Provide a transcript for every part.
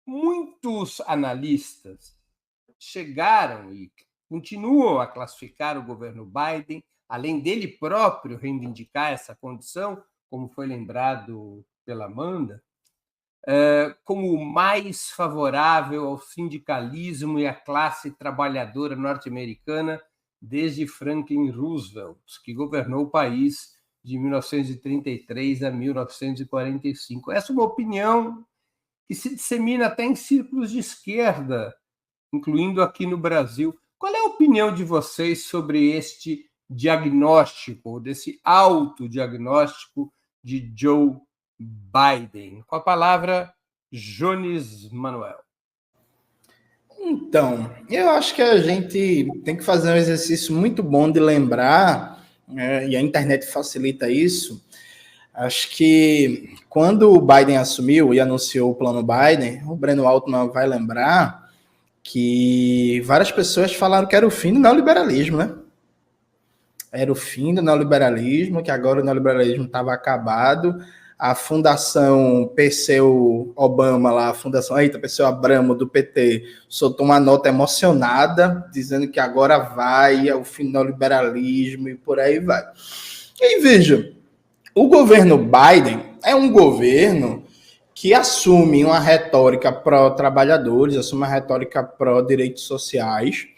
muitos analistas chegaram e continuam a classificar o governo Biden, além dele próprio reivindicar essa condição, como foi lembrado pela Amanda, como o mais favorável ao sindicalismo e à classe trabalhadora norte-americana desde Franklin Roosevelt, que governou o país de 1933 a 1945. Essa é uma opinião que se dissemina até em círculos de esquerda, incluindo aqui no Brasil. Qual é a opinião de vocês sobre este diagnóstico, desse autodiagnóstico de Joe Biden? Com a palavra, Jones Manuel. Então, eu acho que a gente tem que fazer um exercício muito bom de lembrar, e a internet facilita isso. Acho que quando o Biden assumiu e anunciou o plano Biden, o Breno Altman vai lembrar que várias pessoas falaram que era o fim do neoliberalismo, né? Era o fim do neoliberalismo, que agora o neoliberalismo estava acabado. A Fundação Perseu Obama, lá, a Fundação Perseu Abramo, do PT, soltou uma nota emocionada, dizendo que agora vai, é o fim do neoliberalismo e por aí vai. E veja, o governo Biden é um governo que assume uma retórica pró-trabalhadores, assume uma retórica pró-direitos sociais,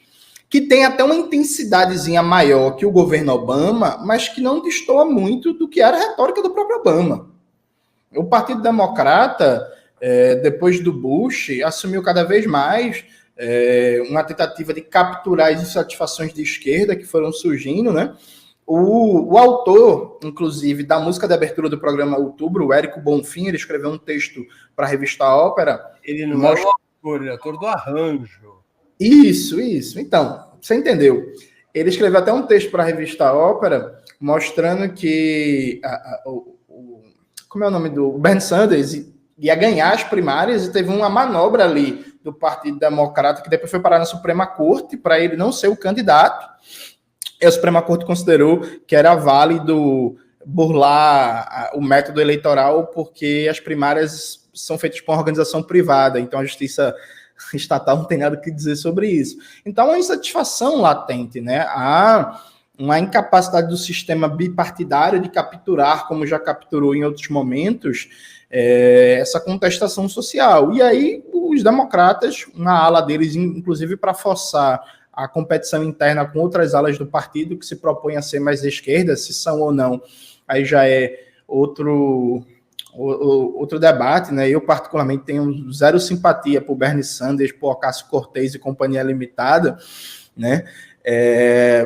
que tem até uma intensidadezinha maior que o governo Obama, mas que não destoa muito do que era a retórica do próprio Obama. O Partido Democrata, depois do Bush, assumiu cada vez mais uma tentativa de capturar as insatisfações de esquerda que foram surgindo, né? O autor, inclusive, da música de abertura do programa Outubro, o Érico Bonfim, ele escreveu um texto para a revista Ópera. Ele não é o autor, ele é autor do arranjo. Isso. Então, você entendeu. Ele escreveu até um texto para a revista Ópera, mostrando que como é o nome do Bernie Sanders ia ganhar as primárias e teve uma manobra ali do Partido Democrata que depois foi parar na Suprema Corte para ele não ser o candidato. E a Suprema Corte considerou que era válido burlar o método eleitoral porque as primárias são feitas por uma organização privada, então a justiça estatal não tem nada o que dizer sobre isso. Então, é uma insatisfação latente, né? Há uma incapacidade do sistema bipartidário de capturar, como já capturou em outros momentos, essa contestação social. E aí, os democratas, uma ala deles, inclusive para forçar a competição interna com outras alas do partido que se propõem a ser mais de esquerda, se são ou não, aí já é outro debate, né? Eu, particularmente, tenho zero simpatia por Bernie Sanders, por Ocasio-Cortez e Companhia Limitada, né?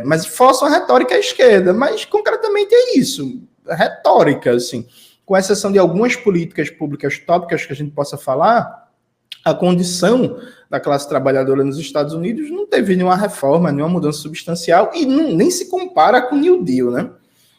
Mas força uma retórica à esquerda, mas concretamente é isso, retórica, assim, com exceção de algumas políticas públicas tópicas que a gente possa falar, a condição da classe trabalhadora nos Estados Unidos não teve nenhuma reforma, nenhuma mudança substancial e nem se compara com o New Deal, né?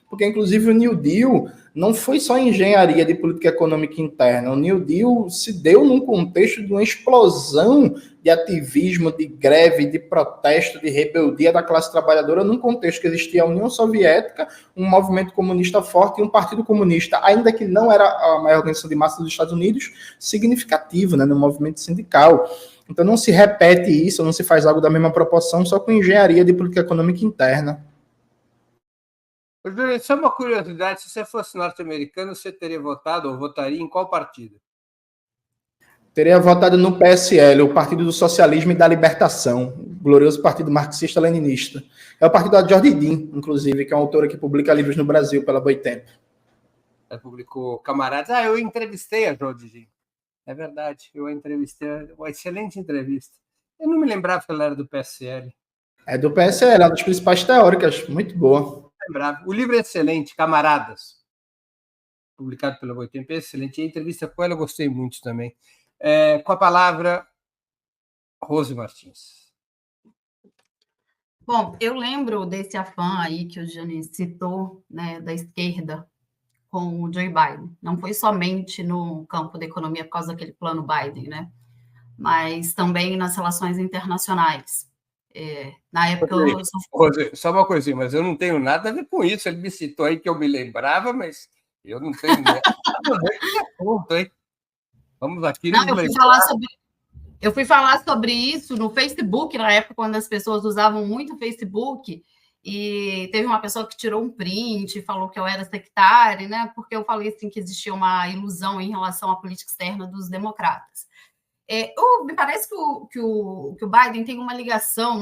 Porque, inclusive, o New Deal não foi só engenharia de política econômica interna. O New Deal se deu num contexto de uma explosão de ativismo, de greve, de protesto, de rebeldia da classe trabalhadora, num contexto que existia a União Soviética, um movimento comunista forte e um partido comunista, ainda que não era a maior organização de massa dos Estados Unidos, significativo, né, no movimento sindical. Então não se repete isso, não se faz algo da mesma proporção só com engenharia de política econômica interna. Só uma curiosidade, se você fosse norte-americano, você teria votado ou votaria em qual partido? Teria votado no PSL, o Partido do Socialismo e da Libertação, o glorioso partido marxista-leninista. É o partido da Jordi Dean, inclusive, que é uma autora que publica livros no Brasil pela Boitempo. Ela publicou Camaradas. Eu entrevistei a Jordi Dean. É verdade, eu a entrevistei. Uma excelente entrevista. Eu não me lembrava que ela era do PSL. É do PSL, é uma das principais teóricas, muito boa. O livro é excelente, Camaradas, publicado pela Boitempo, é excelente. E a entrevista com ela eu gostei muito também. Com a palavra, Rose Martins. Bom, eu lembro desse afã aí que o Gianni citou, né, da esquerda com o Joe Biden. Não foi somente no campo da economia por causa daquele plano Biden, né? Mas também nas relações internacionais. Na época só uma coisinha, mas eu não tenho nada a ver com isso. Ele me citou aí que eu me lembrava, mas eu não tenho nada a ver com esse assunto, hein? Vamos aqui. Não, eu fui falar sobre Eu fui falar sobre isso no Facebook, na época, quando as pessoas usavam muito o Facebook, e teve uma pessoa que tirou um print e falou que eu era sectária, né? Porque eu falei assim, que existia uma ilusão em relação à política externa dos democratas. Me parece que o Biden tem uma ligação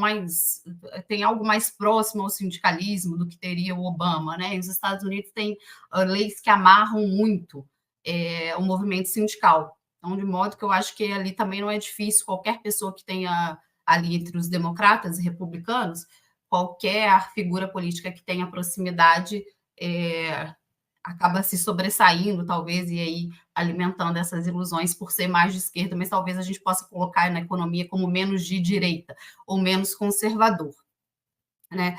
tem algo mais próximo ao sindicalismo do que teria o Obama, né? E os Estados Unidos têm leis que amarram muito o movimento sindical. Então, de modo que eu acho que ali também não é difícil qualquer pessoa que tenha ali entre os democratas e republicanos, qualquer figura política que tenha proximidade acaba se sobressaindo, talvez, e aí alimentando essas ilusões por ser mais de esquerda, mas talvez a gente possa colocar na economia como menos de direita ou menos conservador. Né?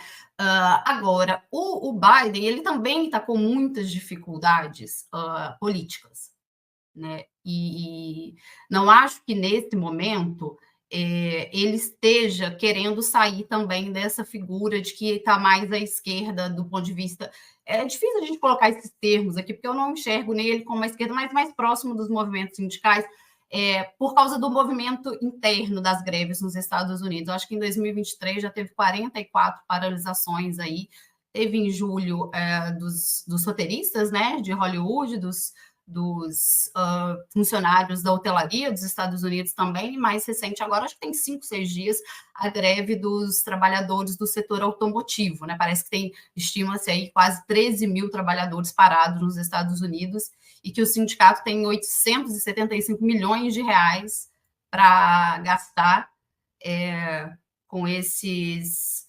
Agora, o Biden ele também está com muitas dificuldades políticas. Né? E não acho que nesse momento ele esteja querendo sair também dessa figura de que está mais à esquerda do ponto de vista. É difícil a gente colocar esses termos aqui, porque eu não enxergo nele como a esquerda, mas mais próximo dos movimentos sindicais, por causa do movimento interno das greves nos Estados Unidos. Eu acho que em 2023 já teve 44 paralisações aí. Teve em julho dos roteiristas, né, de Hollywood, dos funcionários da hotelaria dos Estados Unidos também, e mais recente agora, acho que tem 5, 6 dias, a greve dos trabalhadores do setor automotivo, né? Parece que estima-se aí quase 13 mil trabalhadores parados nos Estados Unidos e que o sindicato tem 875 milhões de reais para gastar com esses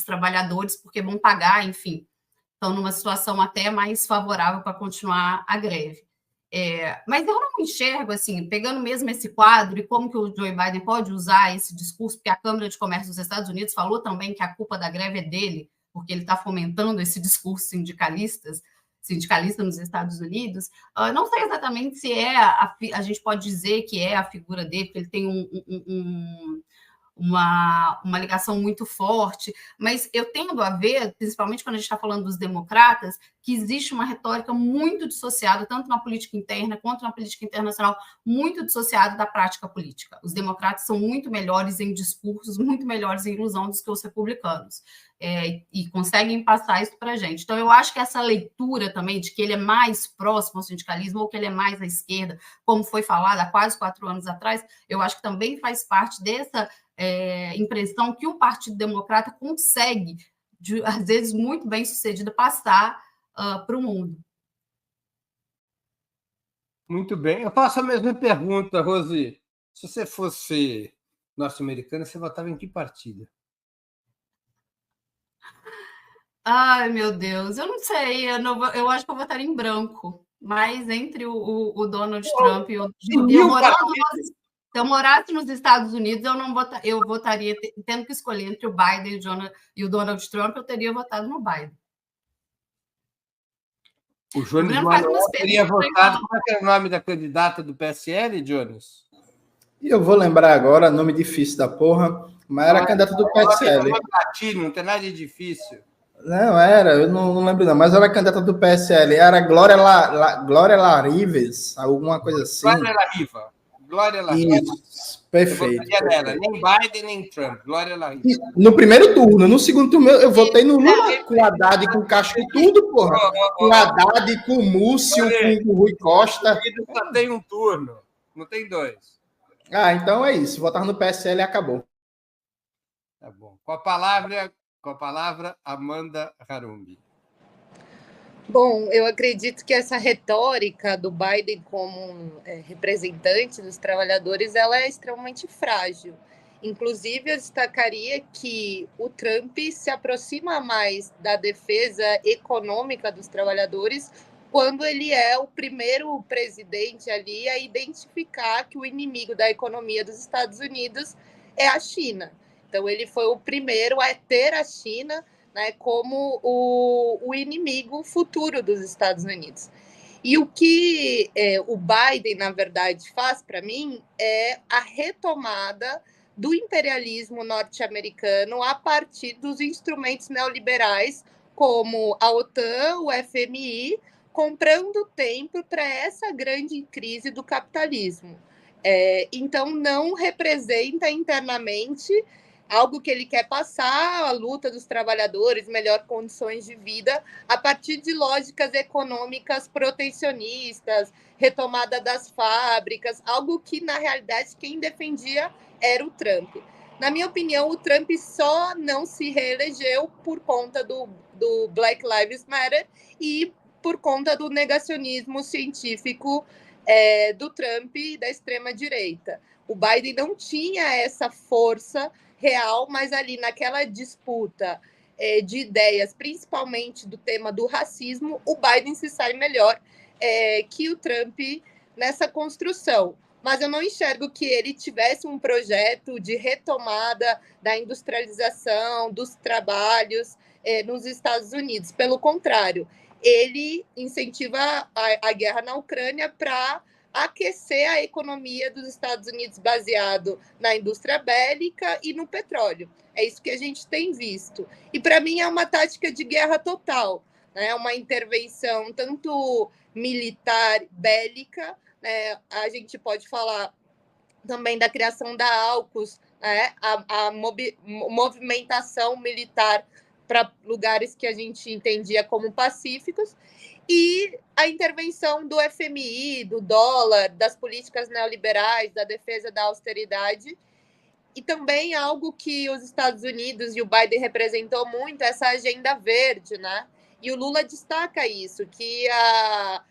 trabalhadores, porque vão pagar, enfim, estão numa situação até mais favorável para continuar a greve. Mas eu não enxergo, assim, pegando mesmo esse quadro e como que o Joe Biden pode usar esse discurso, porque a Câmara de Comércio dos Estados Unidos falou também que a culpa da greve é dele, porque ele está fomentando esse discurso sindicalista nos Estados Unidos. Não sei exatamente se a gente pode dizer que é a figura dele, porque ele tem uma ligação muito forte, mas eu tendo a ver, principalmente quando a gente está falando dos democratas, que existe uma retórica muito dissociada, tanto na política interna quanto na política internacional, muito dissociada da prática política. Os democratas são muito melhores em discursos, muito melhores em ilusão do que os republicanos, e conseguem passar isso para a gente. Então, eu acho que essa leitura também de que ele é mais próximo ao sindicalismo ou que ele é mais à esquerda, como foi falado há quase 4 anos atrás, eu acho que também faz parte dessa impressão que o Partido Democrata consegue, às vezes muito bem sucedido, passar para o mundo. Muito bem. Eu faço a mesma pergunta, Rosi. Se você fosse norte-americana, você votava em que partido? Ai, meu Deus, eu não sei. Eu acho que eu votaria em branco. Mas entre o Donald Trump e o... Se eu morasse nos Estados Unidos, eu votaria, tendo que escolher entre o Biden e o Donald Trump, eu teria votado no Biden. O Jones Manuel teria votado. Como é o nome da candidata do PSL, Jones? Eu vou lembrar agora, nome difícil da porra, mas era candidata do PSL. Não tem nada de difícil. Não, eu não lembro não, mas era candidata do PSL, era Glória Larives, alguma coisa assim. Glória Lariva. Isso, perfeito. Nela, nem Biden, nem Trump. Glória Lariva. No primeiro turno. No segundo turno, eu votei no Lula, com Haddad, com Castro, tudo, porra. Com Haddad, com Múcio, com Rui Costa. Só tem um turno, não tem 2. Então é isso. Votar no PSL e acabou. Tá bom. Com a palavra, Amanda Harumbi. Bom, eu acredito que essa retórica do Biden como representante dos trabalhadores, ela é extremamente frágil. Inclusive, eu destacaria que o Trump se aproxima mais da defesa econômica dos trabalhadores quando ele é o primeiro presidente ali a identificar que o inimigo da economia dos Estados Unidos é a China. Então, ele foi o primeiro a ter a China, né, como o inimigo futuro dos Estados Unidos. E o que o Biden, na verdade, faz para mim é a retomada do imperialismo norte-americano a partir dos instrumentos neoliberais, como a OTAN, o FMI, comprando tempo para essa grande crise do capitalismo. Então, não representa internamente algo que ele quer passar, a luta dos trabalhadores, melhor condições de vida, a partir de lógicas econômicas protecionistas, retomada das fábricas, algo que, na realidade, quem defendia era o Trump. Na minha opinião, o Trump só não se reelegeu por conta do Black Lives Matter e por conta do negacionismo científico do Trump e da extrema-direita. O Biden não tinha essa força real, mas ali naquela disputa de ideias, principalmente do tema do racismo, o Biden se sai melhor que o Trump nessa construção. Mas eu não enxergo que ele tivesse um projeto de retomada da industrialização, dos trabalhos nos Estados Unidos. Pelo contrário, ele incentiva a guerra na Ucrânia para aquecer a economia dos Estados Unidos baseado na indústria bélica e no petróleo. É isso que a gente tem visto. E, para mim, é uma tática de guerra total, né? Uma intervenção tanto militar, bélica, né? A gente pode falar também da criação da AUKUS, né? a movimentação militar para lugares que a gente entendia como pacíficos, e a intervenção do FMI, do dólar, das políticas neoliberais, da defesa da austeridade, e também algo que os Estados Unidos e o Biden representou muito, essa agenda verde, né? E o Lula destaca isso, que a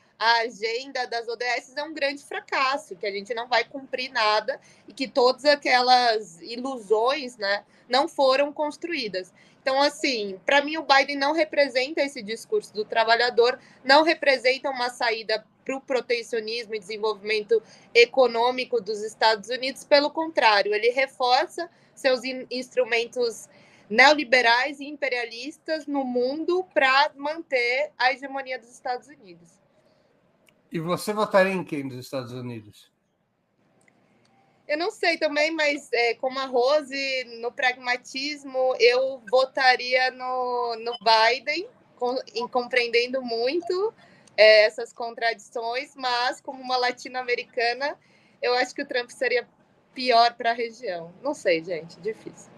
agenda das ODS é um grande fracasso, que a gente não vai cumprir nada e que todas aquelas ilusões, né, não foram construídas. Então, assim, para mim o Biden não representa esse discurso do trabalhador, não representa uma saída para o protecionismo e desenvolvimento econômico dos Estados Unidos, pelo contrário, ele reforça seus instrumentos neoliberais e imperialistas no mundo para manter a hegemonia dos Estados Unidos. E você votaria em quem nos Estados Unidos? Eu não sei também, mas como a Rose, no pragmatismo, eu votaria no Biden, compreendendo muito essas contradições, mas como uma latino-americana, eu acho que o Trump seria pior para a região. Não sei, gente, difícil.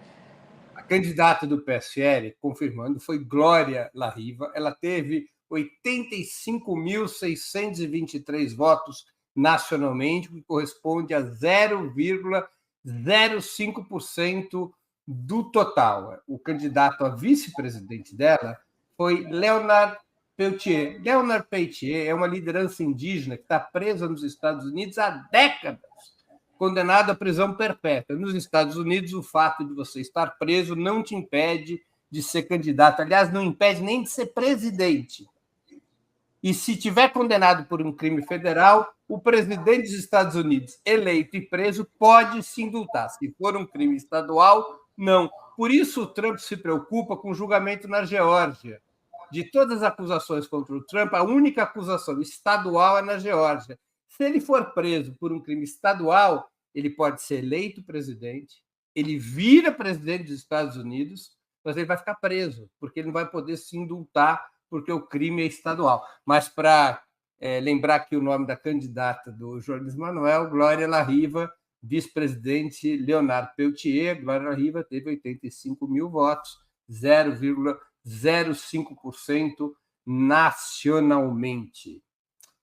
A candidata do PSL, confirmando, foi Glória La Riva. Ela teve 85.623 votos nacionalmente, que corresponde a 0,05% do total. O candidato a vice-presidente dela foi Leonard Peltier. Leonard Peltier é uma liderança indígena que está presa nos Estados Unidos há décadas, condenado à prisão perpétua. Nos Estados Unidos, o fato de você estar preso não te impede de ser candidato. Aliás, não impede nem de ser presidente. E se tiver condenado por um crime federal, o presidente dos Estados Unidos, eleito e preso, pode se indultar. Se for um crime estadual, não. Por isso, o Trump se preocupa com o julgamento na Geórgia. De todas as acusações contra o Trump, a única acusação estadual é na Geórgia. Se ele for preso por um crime estadual, ele pode ser eleito presidente, ele vira presidente dos Estados Unidos, mas ele vai ficar preso, porque ele não vai poder se indultar, porque o crime é estadual. Mas, para lembrar aqui o nome da candidata do Jones Manuel, Glória La Riva, vice-presidente Leonard Peltier. Glória La Riva teve 85 mil votos, 0,05% nacionalmente.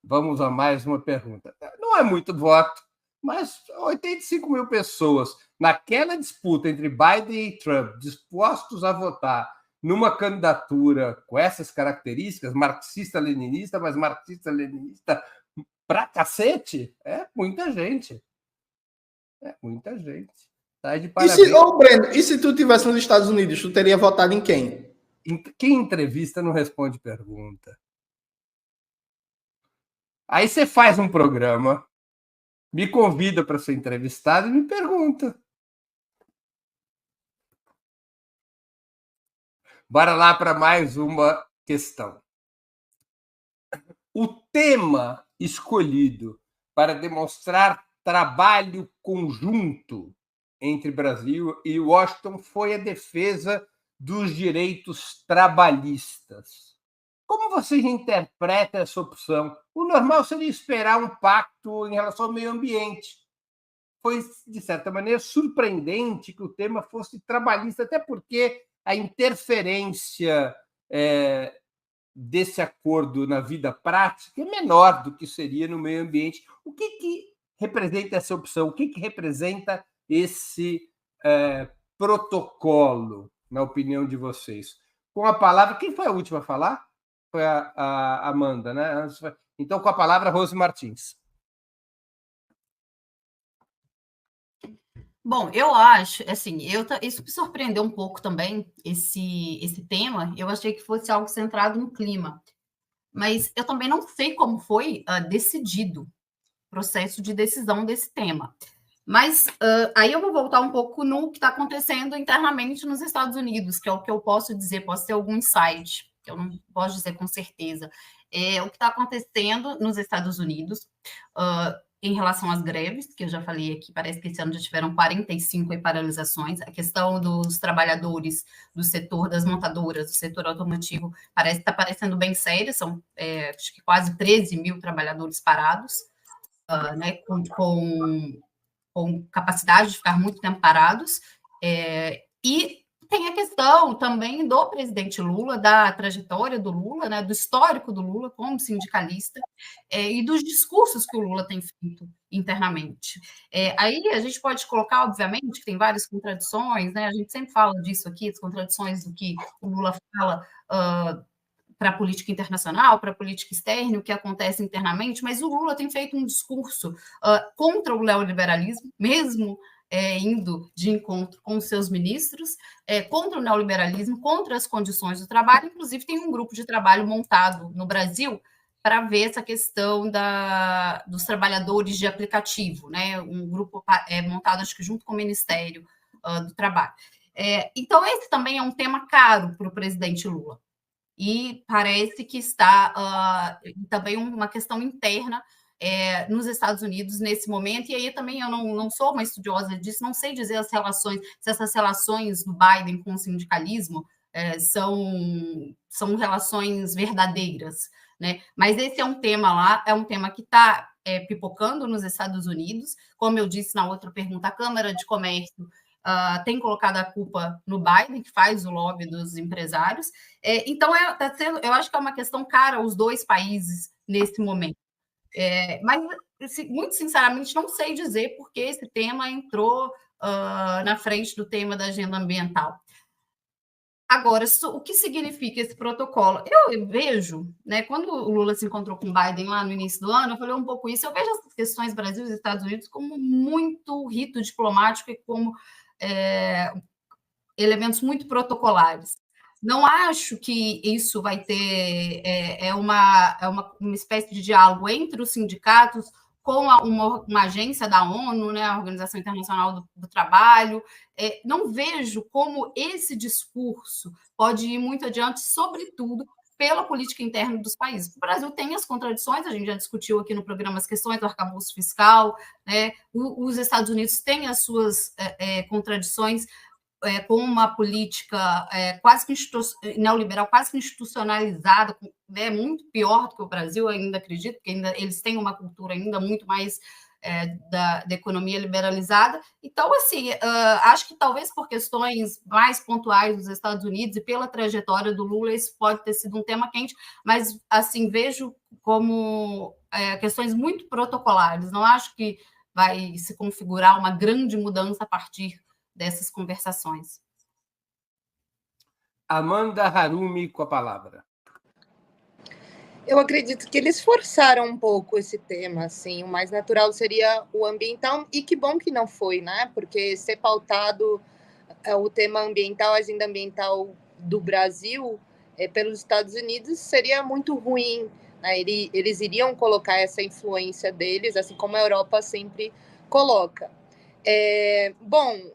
Vamos a mais uma pergunta. Não é muito voto, mas 85 mil pessoas naquela disputa entre Biden e Trump, dispostos a votar numa candidatura com essas características, marxista-leninista, mas marxista-leninista pra cacete, é muita gente. É muita gente. Tá de parabéns. Breno, e se tu tivesse nos Estados Unidos, tu teria votado em quem? Quem entrevista não responde pergunta. Aí você faz um programa, me convida para ser entrevistado e me pergunta. Bora lá para mais uma questão. O tema escolhido para demonstrar trabalho conjunto entre Brasil e Washington foi a defesa dos direitos trabalhistas. Como você interpreta essa opção? O normal seria esperar um pacto em relação ao meio ambiente, foi, de certa maneira, surpreendente que o tema fosse trabalhista, até porque a interferência desse acordo na vida prática é menor do que seria no meio ambiente. O que representa essa opção? O que representa esse protocolo, na opinião de vocês? Com a palavra, quem foi a última a falar? Foi a Amanda, né? Então, com a palavra, Rose Martins. Bom, eu acho, assim, isso me surpreendeu um pouco também, esse tema. Eu achei que fosse algo centrado no clima, mas eu também não sei como foi decidido o processo de decisão desse tema. Mas aí eu vou voltar um pouco no que está acontecendo internamente nos Estados Unidos, que é o que eu posso dizer, posso ter algum insight, que eu não posso dizer com certeza. O que está acontecendo nos Estados Unidos em relação às greves, que eu já falei aqui, parece que esse ano já tiveram 45 paralisações. A questão dos trabalhadores do setor das montadoras, do setor automotivo, está parecendo bem séria, são acho que quase 13 mil trabalhadores parados, né, com capacidade de ficar muito tempo parados, e tem a questão também do presidente Lula, da trajetória do Lula, né, do histórico do Lula como sindicalista, e dos discursos que o Lula tem feito internamente. Aí a gente pode colocar, obviamente, que tem várias contradições, né, a gente sempre fala disso aqui, as contradições do que o Lula fala para a política internacional, para a política externa, o que acontece internamente, mas o Lula tem feito um discurso contra o neoliberalismo, mesmo indo de encontro com os seus ministros, contra o neoliberalismo, contra as condições do trabalho. Inclusive, tem um grupo de trabalho montado no Brasil para ver essa questão dos trabalhadores de aplicativo, né? Um grupo montado, acho que junto com o Ministério do Trabalho. Então, esse também é um tema caro para o presidente Lula. E parece que está também uma questão interna nos Estados Unidos nesse momento, e aí também eu não sou uma estudiosa disso, não sei dizer as relações, se essas relações do Biden com o sindicalismo são relações verdadeiras, né? Mas esse é um tema lá, é um tema que está pipocando nos Estados Unidos, como eu disse na outra pergunta, a Câmara de Comércio tem colocado a culpa no Biden, que faz o lobby dos empresários. Então, eu acho que é uma questão cara aos dois países nesse momento. Mas, muito sinceramente, não sei dizer por que esse tema entrou na frente do tema da agenda ambiental. Agora, o que significa esse protocolo? Eu vejo, né, quando o Lula se encontrou com o Biden lá no início do ano, eu falei um pouco isso, eu vejo essas questões Brasil e Estados Unidos como muito rito diplomático e como elementos muito protocolares. Não acho que isso vai ter uma espécie de diálogo entre os sindicatos com uma agência da ONU, né, a Organização Internacional do Trabalho. Não vejo como esse discurso pode ir muito adiante, sobretudo pela política interna dos países. O Brasil tem as contradições, a gente já discutiu aqui no programa as questões do arcabouço fiscal, né? Os Estados Unidos têm as suas contradições, com uma política quase que neoliberal, quase que institucionalizada, muito pior do que o Brasil, ainda acredito, porque eles têm uma cultura ainda muito mais da economia liberalizada. Então, assim, acho que talvez por questões mais pontuais dos Estados Unidos e pela trajetória do Lula, isso pode ter sido um tema quente, mas, assim, vejo como questões muito protocolares. Não acho que vai se configurar uma grande mudança a partir dessas conversações. Amanda Harumi com a palavra. Eu acredito que eles forçaram um pouco esse tema, assim, o mais natural seria o ambiental, e que bom que não foi, né? Porque ser pautado o tema ambiental, a agenda ambiental do Brasil pelos Estados Unidos seria muito ruim, né? Eles iriam colocar essa influência deles, assim como a Europa sempre coloca. Bom,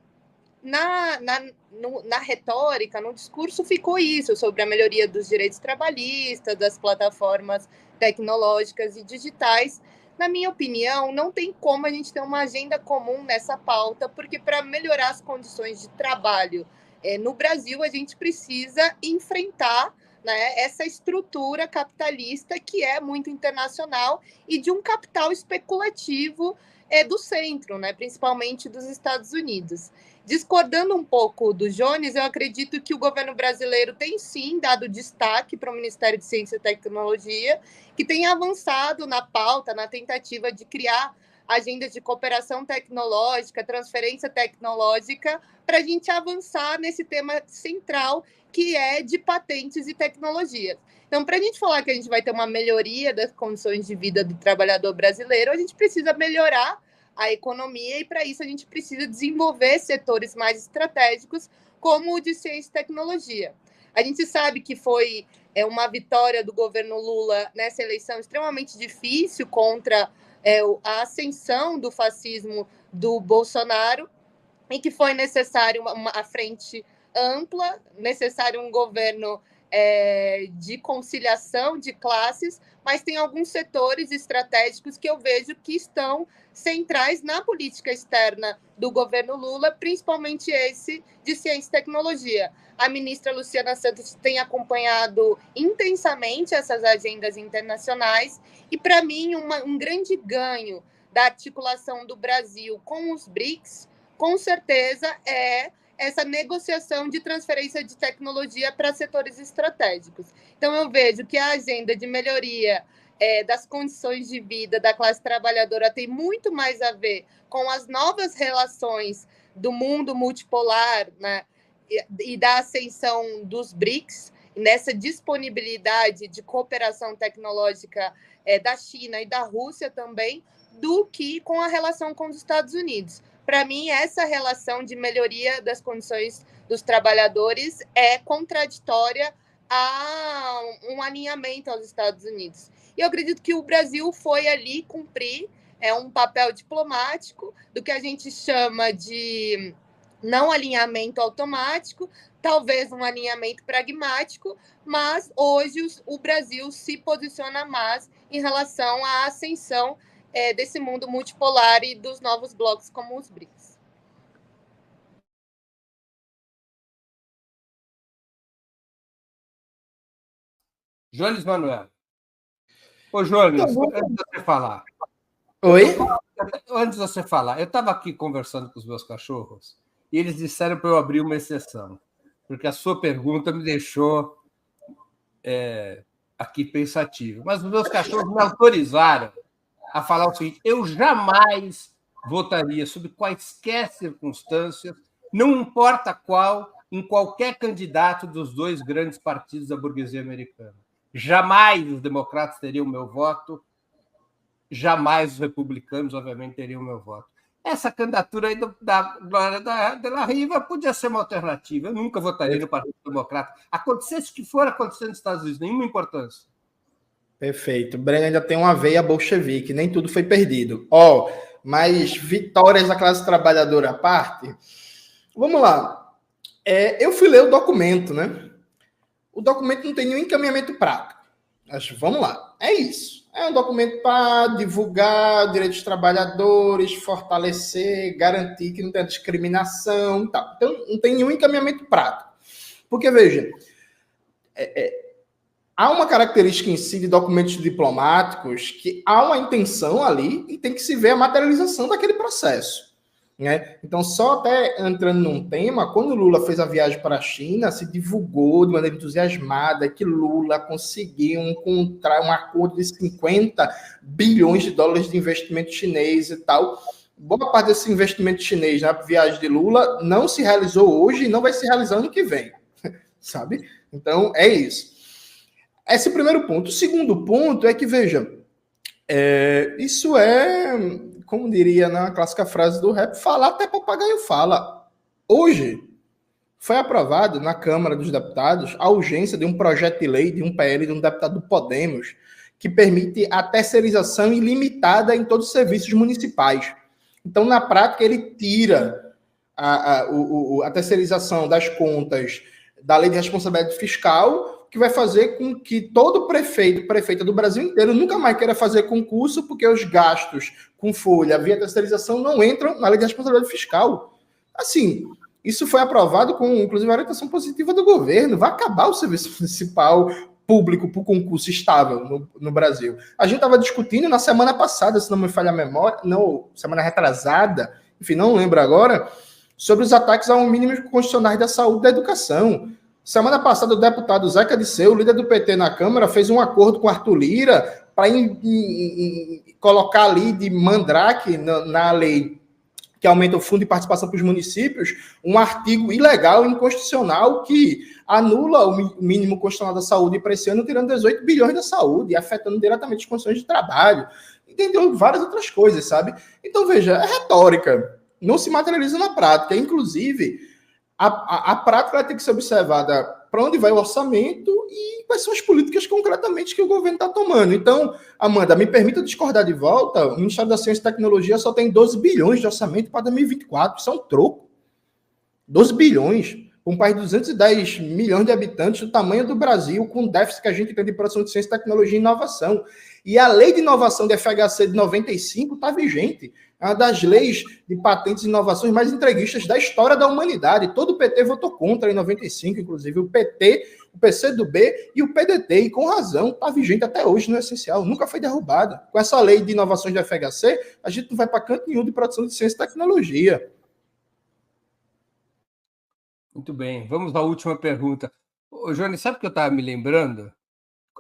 na retórica, no discurso, ficou isso, sobre a melhoria dos direitos trabalhistas, das plataformas tecnológicas e digitais. Na minha opinião, não tem como a gente ter uma agenda comum nessa pauta, porque para melhorar as condições de trabalho no Brasil, a gente precisa enfrentar, né, essa estrutura capitalista que é muito internacional e de um capital especulativo do centro, né, principalmente dos Estados Unidos. Discordando um pouco do Jones, eu acredito que o governo brasileiro tem sim dado destaque para o Ministério de Ciência e Tecnologia, que tem avançado na pauta, na tentativa de criar agendas de cooperação tecnológica, transferência tecnológica, para a gente avançar nesse tema central, que é de patentes e tecnologias. Então, para a gente falar que a gente vai ter uma melhoria das condições de vida do trabalhador brasileiro, a gente precisa melhorar a economia, e para isso a gente precisa desenvolver setores mais estratégicos, como o de ciência e tecnologia. A gente sabe que foi uma vitória do governo Lula nessa eleição extremamente difícil contra a ascensão do fascismo do Bolsonaro, e que foi necessário uma frente ampla, necessário um governo de conciliação de classes, mas tem alguns setores estratégicos que eu vejo que estão centrais na política externa do governo Lula, principalmente esse de ciência e tecnologia. A ministra Luciana Santos tem acompanhado intensamente essas agendas internacionais, e, para mim, um grande ganho da articulação do Brasil com os BRICS, com certeza, é essa negociação de transferência de tecnologia para setores estratégicos. Então, eu vejo que a agenda de melhoria das condições de vida da classe trabalhadora tem muito mais a ver com as novas relações do mundo multipolar, né, e da ascensão dos BRICS, nessa disponibilidade de cooperação tecnológica da China e da Rússia também, do que com a relação com os Estados Unidos. Para mim, essa relação de melhoria das condições dos trabalhadores é contraditória a um alinhamento aos Estados Unidos. E eu acredito que o Brasil foi ali cumprir um papel diplomático do que a gente chama de não alinhamento automático, talvez um alinhamento pragmático, mas hoje o Brasil se posiciona mais em relação à ascensão desse mundo multipolar e dos novos blocos como os BRICS. Jones Manuel. Ô, Jones, antes de você falar. Oi? Antes de você falar, eu estava aqui conversando com os meus cachorros e eles disseram para eu abrir uma exceção, porque a sua pergunta me deixou aqui pensativo. Mas os meus cachorros me autorizaram a falar o seguinte: eu jamais votaria, sob quaisquer circunstâncias, não importa qual, em qualquer candidato dos dois grandes partidos da burguesia americana. Jamais os democratas teriam meu voto, jamais os republicanos, obviamente, teriam meu voto. Essa candidatura aí da Glória de la Riva podia ser uma alternativa. Eu nunca votaria no Partido Democrata. Acontecesse o que for acontecer nos Estados Unidos, nenhuma importância. Perfeito. O Breno ainda tem uma veia bolchevique, nem tudo foi perdido. Mas vitórias da classe trabalhadora à parte. Vamos lá. Eu fui ler o documento, né? O documento não tem nenhum encaminhamento prático. Mas vamos lá. É isso. É um documento para divulgar direitos dos trabalhadores, fortalecer, garantir que não tenha discriminação e tal. Então, não tem nenhum encaminhamento prático. Porque, veja, há uma característica em si de documentos diplomáticos que há uma intenção ali e tem que se ver a materialização daquele processo, né? Então, só até entrando num tema, quando Lula fez a viagem para a China, se divulgou de maneira entusiasmada que Lula conseguiu encontrar um acordo de 50 bilhões de dólares de investimento chinês e tal. Boa parte desse investimento chinês na viagem de Lula não se realizou hoje e não vai se realizar ano que vem, sabe? Então, é isso. Esse é o primeiro ponto. O segundo ponto é que, veja, isso como diria na clássica frase do rap, falar até papagaio fala. Hoje, foi aprovado na Câmara dos Deputados a urgência de um projeto de lei, de um PL, de um deputado do Podemos, que permite a terceirização ilimitada em todos os serviços municipais. Então, na prática, ele tira a terceirização das contas da Lei de Responsabilidade Fiscal, que vai fazer com que todo prefeita do Brasil inteiro nunca mais queira fazer concurso, porque os gastos com folha via terceirização não entram na Lei de Responsabilidade Fiscal. Assim, isso foi aprovado com, inclusive, a orientação positiva do governo. Vai acabar o serviço municipal público para o concurso estável no Brasil. A gente estava discutindo na semana passada, se não me falha a memória, não, semana retrasada, enfim, não lembro agora, sobre os ataques ao mínimos constitucionais da saúde e da educação. Semana passada, o deputado Zeca Disseu, líder do PT na Câmara, fez um acordo com Arthur Lira para colocar ali de mandrake na lei que aumenta o fundo de participação para os municípios, um artigo ilegal e inconstitucional que anula o mínimo constitucional da saúde para esse ano, tirando 18 bilhões da saúde e afetando diretamente as condições de trabalho. Entendeu? Várias outras coisas, sabe? Então, veja, é retórica. Não se materializa na prática. Inclusive, a prática tem que ser observada para onde vai o orçamento e quais são as políticas concretamente que o governo está tomando. Então, Amanda, me permita discordar de volta, o Ministério da Ciência e Tecnologia só tem 12 bilhões de orçamento para 2024. Isso é um troco. 12 bilhões. Um país de 210 milhões de habitantes, do tamanho do Brasil, com o déficit que a gente tem de produção de ciência, tecnologia e inovação. E a lei de inovação de FHC de 95 está vigente. É uma das leis de patentes e inovações mais entreguistas da história da humanidade. Todo o PT votou contra em 95, inclusive o PT, o PCdoB e o PDT. E com razão, está vigente até hoje no essencial. Nunca foi derrubada. Com essa lei de inovações de FHC, a gente não vai para canto nenhum de produção de ciência e tecnologia. Muito bem, vamos à última pergunta. Ô, Johnny, sabe o que eu estava me lembrando?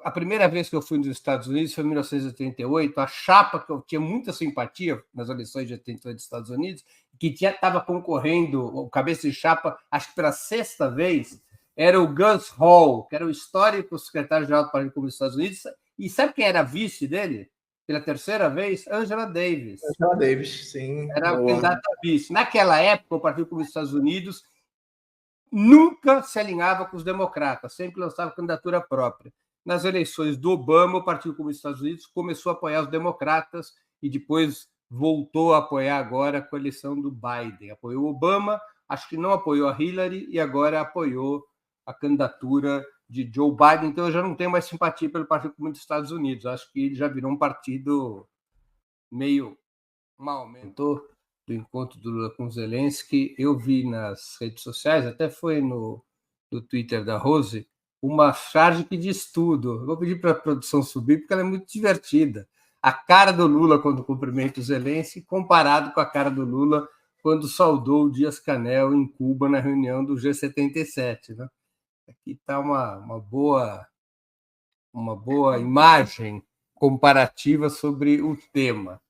A primeira vez que eu fui nos Estados Unidos foi em 1988, a chapa que eu tinha muita simpatia nas eleições de 88 dos Estados Unidos, que estava concorrendo, o cabeça de chapa, acho que pela 6ª vez, era o Gus Hall, que era o histórico secretário-geral do Partido Comunista dos Estados Unidos. E sabe quem era vice dele? Pela 3ª vez? Angela Davis. Angela Davis, sim. Era o candidato a vice. Naquela época, o Partido Comunista dos Estados Unidos nunca se alinhava com os democratas, sempre lançava candidatura própria. Nas eleições do Obama, o Partido Comunista dos Estados Unidos começou a apoiar os democratas e depois voltou a apoiar agora com a eleição do Biden. Apoiou o Obama, acho que não apoiou a Hillary e agora apoiou a candidatura de Joe Biden. Então, eu já não tenho mais simpatia pelo Partido Comunista dos Estados Unidos. Acho que ele já virou um partido meio mal. Aumentou do encontro do Lula com Zelensky. Eu vi nas redes sociais, até foi no Twitter da Rose, uma charge que diz tudo. Eu vou pedir para a produção subir, porque ela é muito divertida. A cara do Lula quando cumprimenta o Zelensky, comparado com a cara do Lula quando saudou o Dias-Canel em Cuba na reunião do G77. Né? Aqui está uma boa imagem comparativa sobre o tema.